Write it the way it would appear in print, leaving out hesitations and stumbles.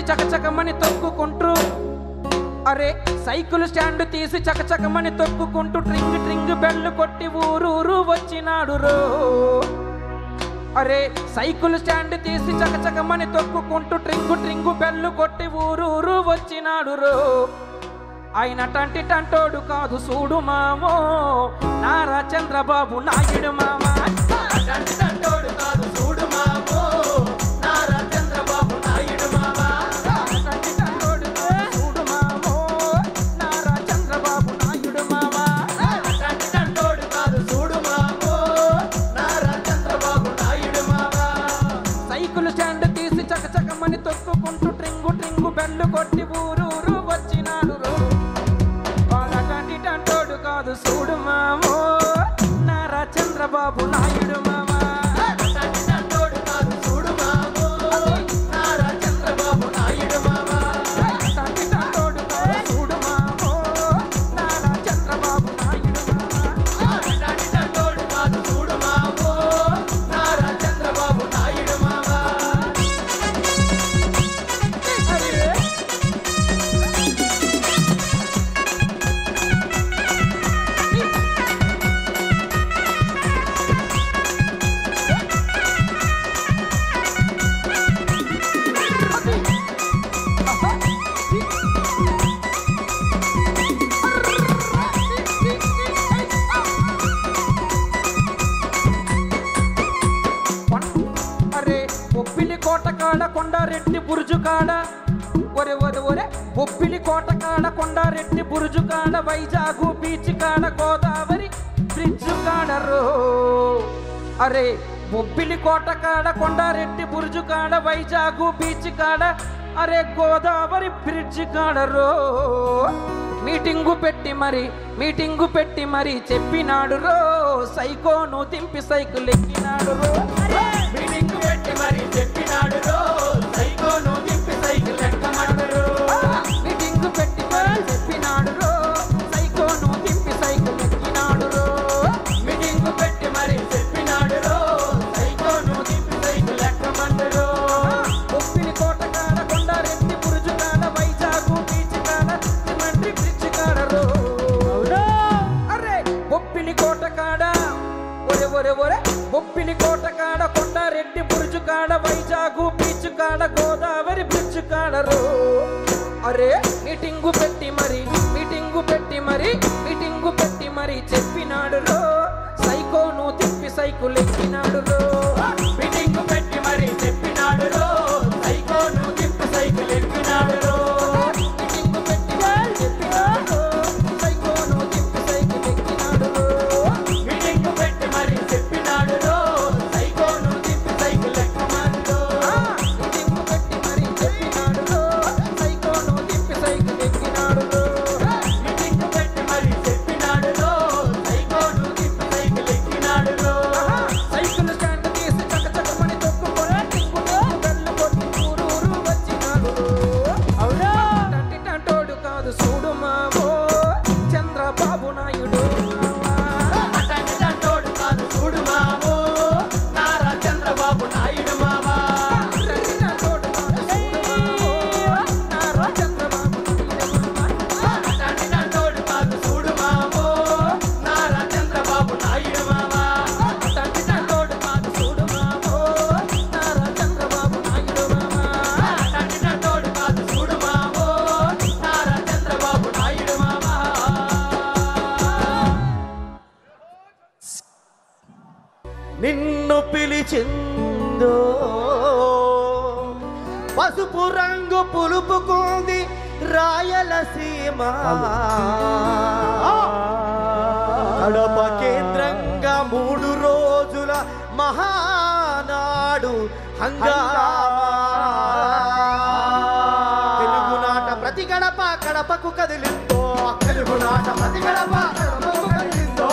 చకచకమని తొక్కుకుంటూ అరే cycle stand తీసి చకచకమని తొక్కుకుంటూ ట్రింగ్ ట్రింగ్ bell కొట్టి ఊరూరు వచ్చినాడు రో. అరే సైకిల్ స్టాండ్ తీసి చకచకమని తొక్కుకుంటూ ట్రింగు ట్రింగు బెల్లు కొట్టి ఊరూరు వచ్చినాడు రో. ఆయన టంటి టంటోడు కాదు చూడు మామో నారా చంద్రబాబు నాయుడు మామా. టంటి టంటోడు కాదు చూడు మామో నారా చంద్రబాబు నాయుడు మామా. టంటి టంటోడు చూడు మామో నారా చంద్రబాబు నాయుడు మామా. టంటి టంటోడు కాదు చూడు మామో నారా చంద్రబాబు నాయుడు మామా. సైకిల్ స్టాండ్ తీసి చకచకమని తొక్కుకుంటూ ట్రింగు ట్రింగు బెల్లు కొట్టి ఊరూరు వచ్చినాడు రో. టంటోడు కాదు చూడు మామో నారా చంద్రబాబు నాయుడు మామా. టంటోడు కాదు చూడు మామో నారా చంద్రబాబు నాయుడు మామా. టంటోడు కాదు చూడు మామో నారా చంద్రబాబు నాయుడు మామా. టంటోడు కాదు చూడు మామో నారా చంద్రబాబు నాయుడు మామా. కొండారెడ్డి బురుజు కాడ ఒరే ఒరే ఒరే బొప్పిలి కోట కాడ కొండారెడ్డి బురుజు కాడ వైజాగు బీచ్ కాడ గోదావరి బ్రిడ్జ్ కాడ రో. అరే బొప్పిలి కోట కాడ కొండారెడ్డి బురుజు కాడ వైజాగు బీచ్ కాడ అరే గోదావరి బ్రిడ్జ్ కాడ రో. మీటింగు పెట్టి మరి చెప్పినాడు రో. సైకోను దింపి సైకిల్ ఎక్కినాడు రో. మీటింగు పెట్టి మరి చెప్పినాడు రో. సైకోను దింపి సైకిల్ ఎక్కమన్నాడు రో. మీటింగు పెట్టి మరి చెప్పినాడు రో. సైకోను దింపి సైకిల్ ఎక్కినాడు రో. మీటింగు పెట్టి మరి చెప్పినాడు రో. సైకోను దింపి సైకిల్ ఎక్కమన్నాడు రో. బొప్పిలి కోట కాడ కొండారెడ్డి బురుజు కాడ వైజాగు బీచ్ కాడ సిమెంట్రీ బ్రిడ్జ్ కాడ రో. అరే బొప్పిలి కోట కాడ ఒరే ఒరే ఒరే బొప్పిలి కోట కాడ కొండారెడ్డి బురుజు కాడ వైజాగు బీచ్ కాడ గోదావరి బ్రిడ్జ్ కాడ రో. అరే మీటింగు పెట్టి మరి చెప్పినాడు రో. సైకోను తిప్పి సైకిల్ ఎక్కినాడు రో. మీటింగు పెట్టి మరి చెప్పినాడు రో. సైకోను తిప్పి సైకిల్ ఎక్కినాడు రో. మీటింగు పెట్టి మరి చెప్పినాడు రో. సైకోను తిప్పి సైకిల్ ఎక్కినాడు రో. మీటింగు పెట్టి మరి చెప్పినాడు రో. సైకోను తిప్పి సైకిల్ ఎక్కమన్నాడు రో. మీటింగు పెట్టి మరి చెప్పినాడు రో. సైకోను తిప్పి సైకిల్ ఎక్కినాడు రో. మీటింగు పెట్టి మరి చెప్పినాడు రో. సైకోను తిప్పి సైకిల్ ఎక్కినాడు రో. సైకిల్ స్టాండ్ తీసి చకచకమని తొక్కుకొని టింగులో బెల్లు కొట్టి ఊరూరు వచ్చినాడు రో. అవునా టంటి టంటోడు కాదు చూడు మామో చంద్రబాబు నాయుడు మామా. టంటి టంటోడు కాదు చూడు మామో నారా చంద్రబాబు నాయుడు మామా. టంటి టంటోడు కాదు చూడు మామో నారా చంద్రబాబు నాయుడు మామా. టంటి టంటోడు కాదు చూడు మామో నారా చంద్రబాబు నాయుడు మామా. టంటి టంటోడు కాదు చూడు మామో నారా చంద్రబాబు నాయుడు మామా. టంటి టంటోడు కాదు చూడు మామో నారా చంద్రబాబు నాయుడు మామా. నిన్ను పిలిచిందో పసుపు రంగు పులుపుకుంది రాయలసీమ. కడప కేంద్రంగా 3 రోజుల మహానాడు హంగామా. తెలుగునాట ప్రతి గడప కడపకు కదిలిందో. తెలుగునాట ప్రతి గడప కడపకు కదిలిందో.